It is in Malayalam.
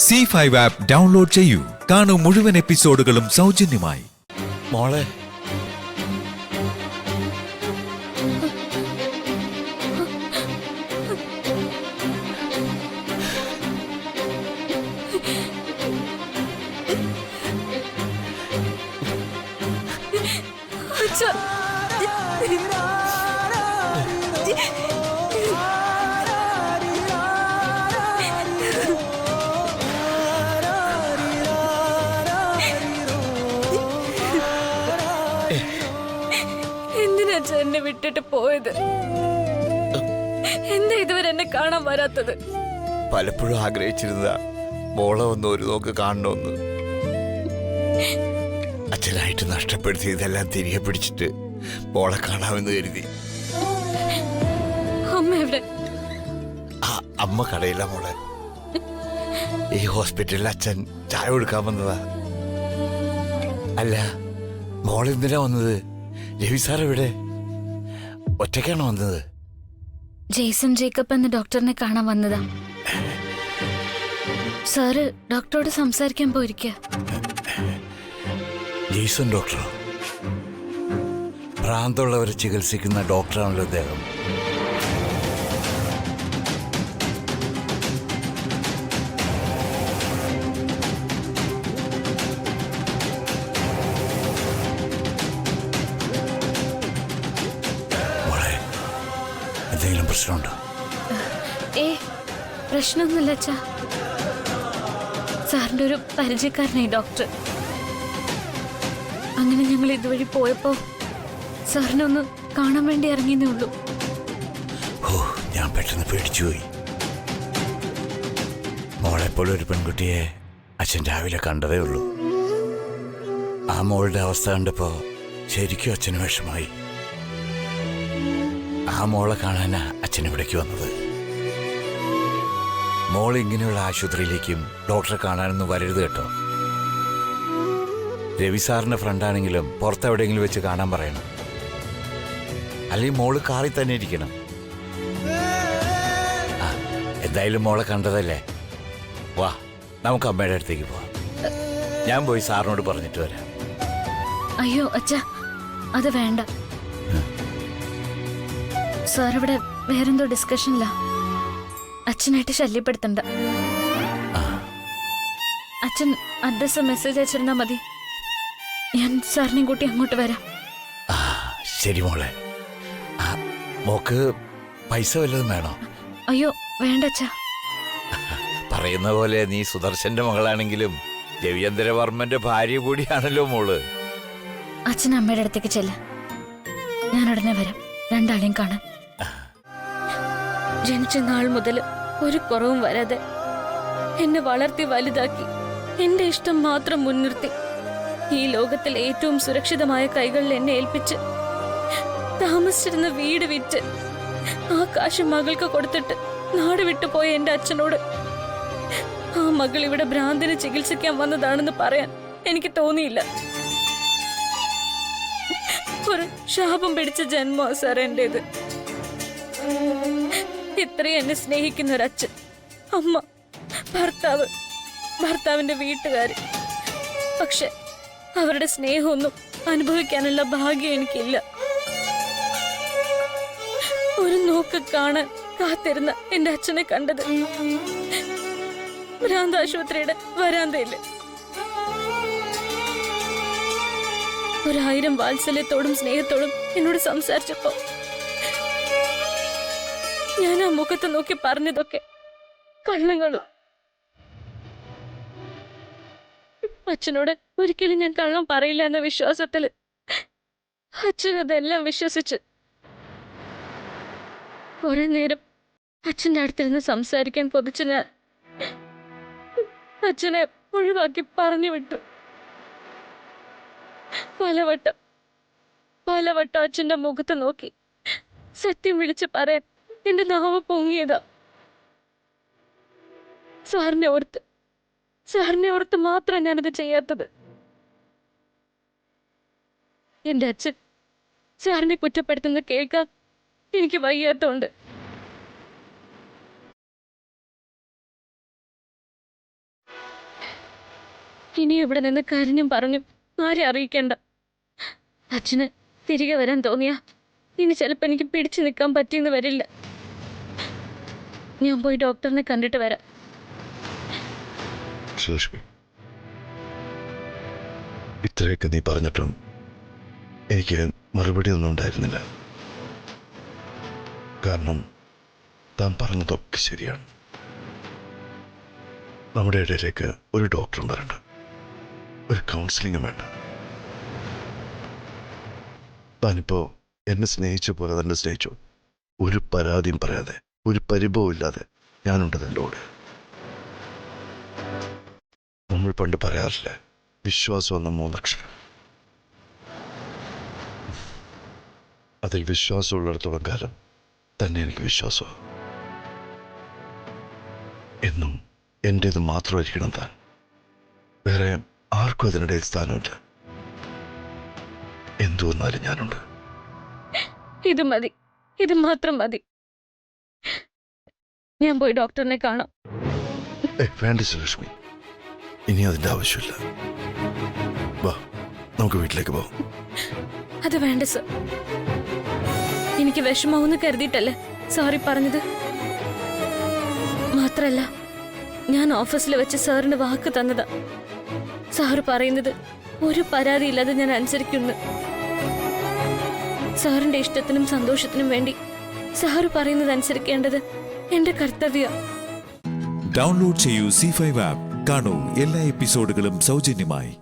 C5 ആപ്പ് ഡൗൺലോഡ് ചെയ്യൂ. കാണൂ മുഴുവൻ എപ്പിസോഡുകളും സൗജന്യമായി. മോളെ എന്തിനാ എന്നെ വിട്ടിട്ട് പോയത്? എന്താ ഇതുവരെ എന്നെ കാണാൻ വരാത്തത്? പലപ്പോഴും ആഗ്രഹിച്ചിരുന്ന മോളെ ഒന്ന് ഒരു നോക്ക് കാണണമെന്ന്. അച്ഛനായിട്ട് നഷ്ടപ്പെടുത്തി ഇതെല്ലാം തിരികെ പിടിച്ചിട്ട് മോളെ കാണാമെന്ന് കരുതി. അമ്മ എവിടെ? അമ്മ കടയില്ല മോളെ. ഈ ഹോസ്പിറ്റലിൽ അച്ഛൻ ചായ കൊടുക്കാൻ വന്നതാ. അല്ല, മോളെന്തിനാ വന്നത്? രവി സാർ എവിടെ? ഒറ്റയ്ക്കാണോ വന്നത്? ജെയ്സൺ ജേക്കബ് എന്ന ഡോക്ടറിനെ കാണാൻ വന്നതാ. സാറ് ഡോക്ടറോട് സംസാരിക്കാൻ പോയിരിക്കുക. ജെയ്സൺ ഡോക്ടറോ? ഭ്രാന്തുള്ളവരെ ചികിത്സിക്കുന്ന ഡോക്ടറാണല്ലോ അദ്ദേഹം. എന്തെങ്കിലും പ്രശ്നമുണ്ടോ? പ്രശ്നമൊന്നുമില്ല അച്ഛാ. സാറിന്റെ ഒരു പരിചയക്കാരനായി ഡോക്ടർ. അങ്ങനെ ഞങ്ങൾ ഇതുവഴി പോയപ്പോ സാറിനെ ഒന്ന് കാണാൻ വേണ്ടി ഇറങ്ങിയേ ഉള്ളൂ. ഓ, ഞാൻ പെട്ടെന്ന് പേടിച്ചുപോയി. മോളെപ്പോഴും ഒരു പെൺകുട്ടിയെ അച്ഛൻ രാവിലെ കണ്ടതേ ഉള്ളൂ. ആ മോളുടെ അവസ്ഥ കണ്ടപ്പോ ശരിക്കും അച്ഛന് വിഷമായി. ആ മോളെ കാണാനാ അച്ഛൻ ഇവിടേക്ക് വന്നത്. മോൾ ഇങ്ങനെയുള്ള ആശുപത്രിയിലേക്കും ഡോക്ടറെ കാണാനൊന്നും വരരുത് കേട്ടോ. രവി സാറിന്റെ ഫ്രണ്ടാണെങ്കിലും പുറത്തെവിടെയെങ്കിലും വെച്ച് കാണാൻ പറയണം. അല്ലെങ്കിൽ മോള് കാറിൽ തന്നെ ഇരിക്കണം. എന്തായാലും മോളെ കണ്ടതല്ലേ, വാ നമുക്ക് അമ്മയുടെ അടുത്തേക്ക് പോവാം. ഞാൻ പോയി സാറിനോട് പറഞ്ഞിട്ട് വരാം. അയ്യോ അച്ഛാ, അത് വേണ്ട. സാർ ഇവിടെ വേറെന്തോ ഡിസ്കഷനില്ല. അച്ഛനായിട്ട് ശല്യപ്പെടുത്തണ്ട. അച്ഛൻ അഡ്രസ് മെസ്സേജ് അയച്ചിരുന്നാ മതി. ഞാൻ സാറിനെയും കൂട്ടി അങ്ങോട്ട് വരാം. ശരി മോളെ. മോക്ക് പൈസ വല്ലതും വേണോ? അയ്യോ വേണ്ട അച്ഛാ. പറയുന്ന പോലെ നീ സുദർശന്റെ മകളാണെങ്കിലും രവീന്ദ്രവർമ്മന്റെ ഭാര്യ കൂടിയാണല്ലോ മോള്. അച്ഛൻ അമ്മയുടെ അടുത്തേക്ക് ചെല്ല. ഞാൻ ഉടനെ വരാം, രണ്ടാളെയും കാണാൻ. ജനിച്ച നാൾ മുതൽ ഒരു കുറവും വരാതെ എന്നെ വളർത്തി വലുതാക്കി എന്റെ ഇഷ്ടം മാത്രം മുൻനിർത്തി ഈ ലോകത്തിൽ ഏറ്റവും സുരക്ഷിതമായ കൈകളിൽ എന്നെ ഏൽപ്പിച്ച് താമസിച്ചിരുന്ന വീട് വിറ്റ് ആ കാശ് മകൾക്ക് കൊടുത്തിട്ട് നാട് വിട്ടുപോയ എന്റെ അച്ഛനോട് ആ മകൾ ഇവിടെ ഭ്രാന്തിന് ചികിത്സിക്കാൻ വന്നതാണെന്ന് പറയാൻ എനിക്ക് തോന്നിയില്ല. ഒരു ശാപം പിടിച്ച ജന്മോ സാർ എന്റേത്. ഇത്രയും എന്നെ സ്നേഹിക്കുന്ന ഒരച്ഛൻ, അമ്മ, ഭർത്താവ്, ഭർത്താവിന്റെ വീട്ടുകാര്. പക്ഷെ അവരുടെ സ്നേഹമൊന്നും അനുഭവിക്കാനുള്ള ഭാഗ്യം എനിക്കില്ല. ഒരു നോക്ക് കാണാൻ കാത്തിരുന്ന എന്റെ അച്ഛനെ കണ്ടത് ഭ്രാന്താശുപത്രിയുടെ വരാന്തയില്. 1000 വാത്സല്യത്തോടും സ്നേഹത്തോടും എന്നോട് സംസാരിച്ചപ്പോ ഞാൻ ആ മുഖത്ത് നോക്കി പറഞ്ഞതൊക്കെ കള്ളങ്ങളും. അച്ഛനോട് ഒരിക്കലും ഞാൻ കള്ളം പറയില്ല എന്ന വിശ്വാസത്തില് അച്ഛൻ അതെല്ലാം വിശ്വസിച്ച് കുറെ നേരം അച്ഛൻ്റെ അടുത്തിരുന്ന് സംസാരിക്കാൻ കൊതിച്ച് ഞാൻ അച്ഛനെ ഒഴിവാക്കി പറഞ്ഞു വിട്ടു. പലവട്ടം അച്ഛൻ്റെ മുഖത്ത് നോക്കി സത്യം വിളിച്ച് പറയാൻ എന്റെ നാവ് പൊങ്ങിയതാ. സാറിനെ ഓർത്ത് മാത്രം ഞാനത് ചെയ്യാത്തത്. എന്റെ അച്ഛൻ സാറിനെ കുറ്റപ്പെടുത്തുന്ന കേൾക്കാൻ എനിക്ക് വയ്യാത്തോണ്ട്. ഇനി ഇവിടെ നിന്ന് കരഞ്ഞും പറഞ്ഞു ആരെ അറിയിക്കേണ്ട. അച്ഛന് തിരികെ വരാൻ തോന്നിയ ഇനി ചിലപ്പോൾ എനിക്ക് പിടിച്ചു നിൽക്കാൻ പറ്റിയെന്ന് വരില്ല. ഞാൻ പോയി ഡോക്ടറിനെ കണ്ടിട്ട് വരാം. സുലക്ഷ്മി, ഇത്രയൊക്കെ നീ പറഞ്ഞിട്ടും എനിക്ക് മറുപടി ഒന്നും ഉണ്ടായിരുന്നില്ല. കാരണം താൻ പറഞ്ഞതൊക്കെ ശരിയാണ്. നമ്മുടെ ഇടയിലേക്ക് ഒരു ഡോക്ടറും വരണ്ട, ഒരു കൗൺസിലിങ്ങും വേണ്ട. താനിപ്പോ എന്നെ സ്നേഹിച്ച പോലെ തന്നെ സ്നേഹിച്ചു. ഒരു പരാതിയും പറയാതെ, ഒരു പരിഭവം ഇല്ലാതെ ഞാനുണ്ട് തൻ്റെ കൂടെ. നമ്മൾ പണ്ട് പറയാറില്ല, വിശ്വാസം എന്ന 3 അക്ഷരം. അതിൽ വിശ്വാസമുള്ളിടത്തോളം കാലം തന്നെ എനിക്ക് വിശ്വാസം. എന്നും എൻ്റേത് മാത്രമായിരിക്കണം താൻ. വേറെ ആർക്കും അതിനിടയിൽ സ്ഥാനമില്ല. എന്തു വന്നാലും ഞാനുണ്ട്. ഇത് മതി, ഇത് മാത്രം മതി. ഞാൻ പോയി ഡോക്ടറിനെ കാണാം. വേണ്ട സുലക്ഷ്മി, ഇനി അതിൻ്റെ ആവശ്യമില്ല. വാ, നമുക്ക് വീട്ടിലേക്ക് പോവാം. അത് വേണ്ട സർ. എനിക്ക് വിഷമാവെന്ന് കരുതിയിട്ടല്ലേ സോറി പറഞ്ഞത്. മാത്രല്ല, ഞാൻ ഓഫീസിൽ വെച്ച് സാറിന് വാക്ക് തന്നതാ. സാറ് പറയുന്നത് ഒരു പരാതിയില്ലാതെ ഞാൻ അനുസരിക്കുന്നു. സാറിന്റെ ഇഷ്ടത്തിനും സന്തോഷത്തിനും വേണ്ടി സാറ് പറയുന്നത് അനുസരിക്കേണ്ടത് എന്റെ കർത്തവ്യം. ഡൗൺലോഡ് ചെയ്യൂ C5 ആപ്പ്. കാണൂ എല്ലാ എപ്പിസോഡുകളും സൗജന്യമായി.